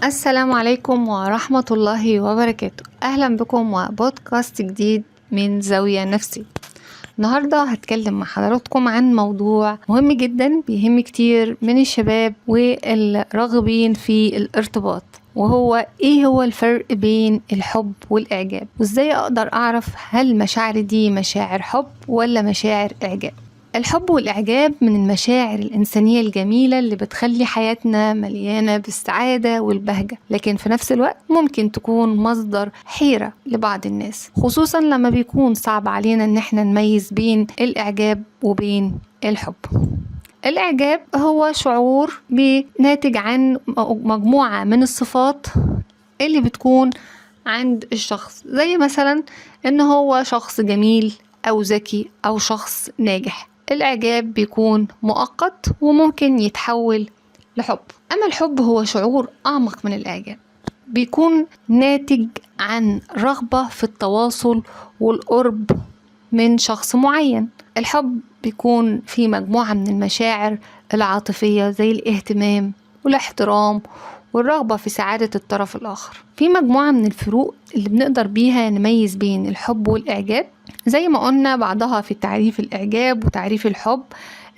السلام عليكم ورحمة الله وبركاته. أهلا بكم وبودكاست جديد من زاوية نفسي. النهاردة هتكلم مع حضراتكم عن موضوع مهم جدا بيهم كتير من الشباب والراغبين في الارتباط، وهو ايه هو الفرق بين الحب والإعجاب، وازاي اقدر اعرف هل مشاعري دي مشاعر حب ولا مشاعر إعجاب. الحب والإعجاب من المشاعر الإنسانية الجميلة اللي بتخلي حياتنا مليانة بالسعادة والبهجة، لكن في نفس الوقت ممكن تكون مصدر حيرة لبعض الناس، خصوصا لما بيكون صعب علينا إن احنا نميز بين الإعجاب وبين الحب. الإعجاب هو شعور ناتج عن مجموعة من الصفات اللي بتكون عند الشخص، زي مثلا إن هو شخص جميل أو ذكي أو شخص ناجح. الإعجاب بيكون مؤقت وممكن يتحول لحب. أما الحب هو شعور أعمق من الإعجاب، بيكون ناتج عن رغبة في التواصل والقرب من شخص معين. الحب بيكون في مجموعة من المشاعر العاطفية زي الاهتمام والاحترام والرغبة في سعادة الطرف الآخر. في مجموعة من الفروق اللي بنقدر بيها نميز بين الحب والإعجاب، زي ما قلنا بعضها في تعريف الإعجاب وتعريف الحب،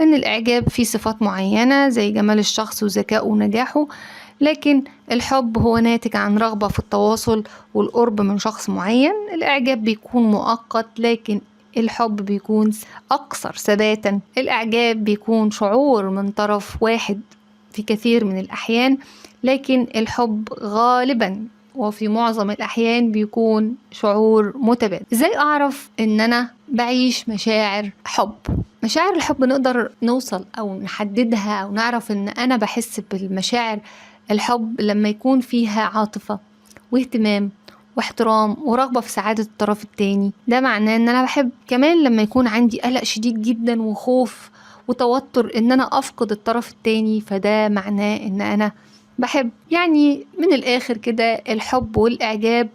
إن الإعجاب فيه صفات معينة زي جمال الشخص وذكائه ونجاحه، لكن الحب هو ناتج عن رغبة في التواصل والقرب من شخص معين. الإعجاب بيكون مؤقت، لكن الحب بيكون أكثر ثباتا. الإعجاب بيكون شعور من طرف واحد في كثير من الأحيان، لكن الحب غالبا وفي معظم الأحيان بيكون شعور متبادل. إزاي أعرف إن أنا بعيش مشاعر حب؟ مشاعر الحب نقدر نوصل أو نحددها أو نعرف إن أنا بحس بالمشاعر الحب لما يكون فيها عاطفة واهتمام واحترام ورغبة في سعادة الطرف التاني. ده معناه إن أنا بحب. كمان لما يكون عندي قلق شديد جدا وخوف وتوتر إن أنا أفقد الطرف التاني، فده معناه إن أنا بحب. يعني من الآخر كده، الحب والإعجاب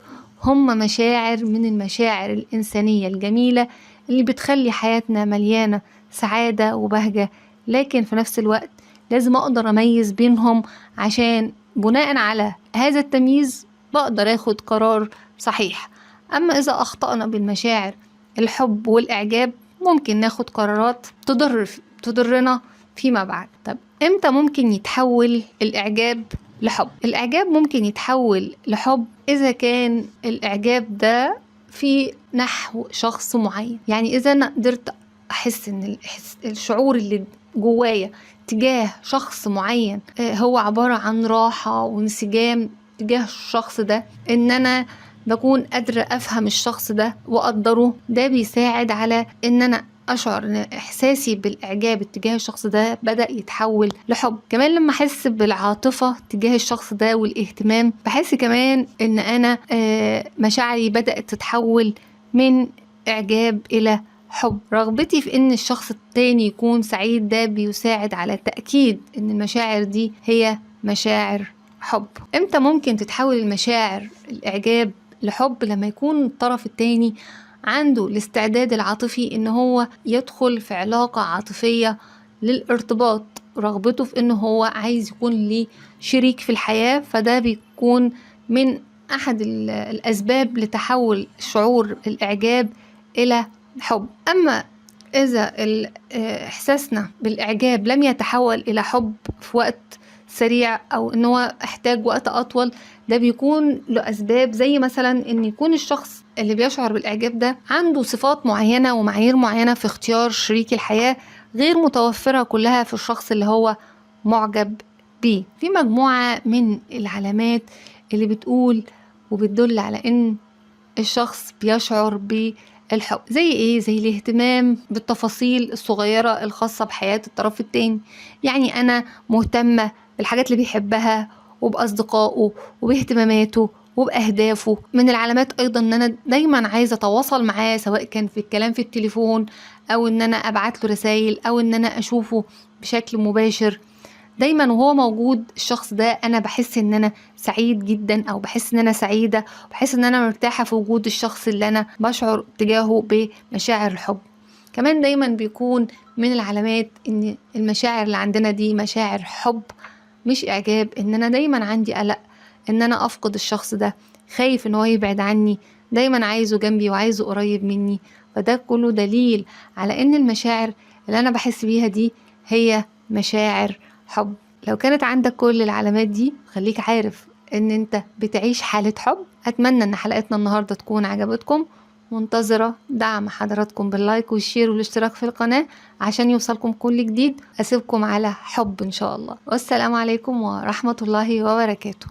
هم مشاعر من المشاعر الإنسانية الجميلة اللي بتخلي حياتنا مليانة سعادة وبهجة، لكن في نفس الوقت لازم أقدر أميز بينهم، عشان بناء على هذا التمييز بقدر أخد قرار صحيح. أما إذا أخطأنا بالمشاعر الحب والإعجاب ممكن ناخد قرارات تضرنا فيما بعد. طب إمتى ممكن يتحول الإعجاب لحب؟ الإعجاب ممكن يتحول لحب إذا كان الإعجاب ده في نحو شخص معين. يعني إذا أنا قدرت أحس إن الشعور اللي جوايا تجاه شخص معين هو عبارة عن راحة وانسجام تجاه الشخص ده، إن أنا بكون قادرة أفهم الشخص ده وأقدره، ده بيساعد على إن أنا أشعر إن إحساسي بالإعجاب تجاه الشخص ده بدأ يتحول لحب. كمان لما أحس بالعاطفة تجاه الشخص ده والاهتمام، بحس كمان إن أنا مشاعري بدأت تتحول من إعجاب إلى حب. رغبتي في إن الشخص التاني يكون سعيد، ده بيساعد على تأكيد إن المشاعر دي هي مشاعر حب. إمتى ممكن تتحول المشاعر الإعجاب لحب؟ لما يكون الطرف التاني عنده الاستعداد العاطفي إن هو يدخل في علاقة عاطفية للارتباط، رغبته في إنه هو عايز يكون ليه شريك في الحياة، فده بيكون من أحد الأسباب لتحول شعور الإعجاب إلى حب. أما إذا إحساسنا بالإعجاب لم يتحول إلى حب في وقت سريع أو إنه احتاج وقت أطول، ده بيكون له أسباب، زي مثلا إن يكون الشخص اللي بيشعر بالإعجاب ده عنده صفات معينة ومعايير معينة في اختيار شريك الحياة غير متوفرة كلها في الشخص اللي هو معجب بيه. في مجموعة من العلامات اللي بتقول وبتدل على إن الشخص بيشعر بالحب، زي ايه؟ زي الاهتمام بالتفاصيل الصغيرة الخاصة بحياة الطرف التاني. يعني انا مهتمة بالحاجات اللي بيحبها وبأصدقائه وباهتماماته وبأهدافه. من العلامات ايضا ان انا دايما عايزة اتواصل معاه، سواء كان في الكلام في التليفون او ان انا ابعت له رسائل او ان انا اشوفه بشكل مباشر. دايما وهو موجود الشخص ده انا بحس ان انا سعيد جدا، او بحس ان انا سعيدة، بحس ان انا مرتاحة في وجود الشخص اللي انا بشعر تجاهه بمشاعر الحب. كمان دايما بيكون من العلامات ان المشاعر اللي عندنا دي مشاعر حب مش اعجاب، ان انا دايما عندي قلق ان انا افقد الشخص ده، خايف ان هو يبعد عني، دايما عايزه جنبي وعايزه قريب مني. فده كله دليل على ان المشاعر اللي انا بحس بيها دي هي مشاعر حب. لو كانت عندك كل العلامات دي خليك عارف ان انت بتعيش حالة حب. اتمنى ان حلقتنا النهاردة تكون عجبتكم، منتظرة دعم حضراتكم باللايك والشير والاشتراك في القناة عشان يوصلكم كل جديد. أسيبكم على حب إن شاء الله، والسلام عليكم ورحمة الله وبركاته.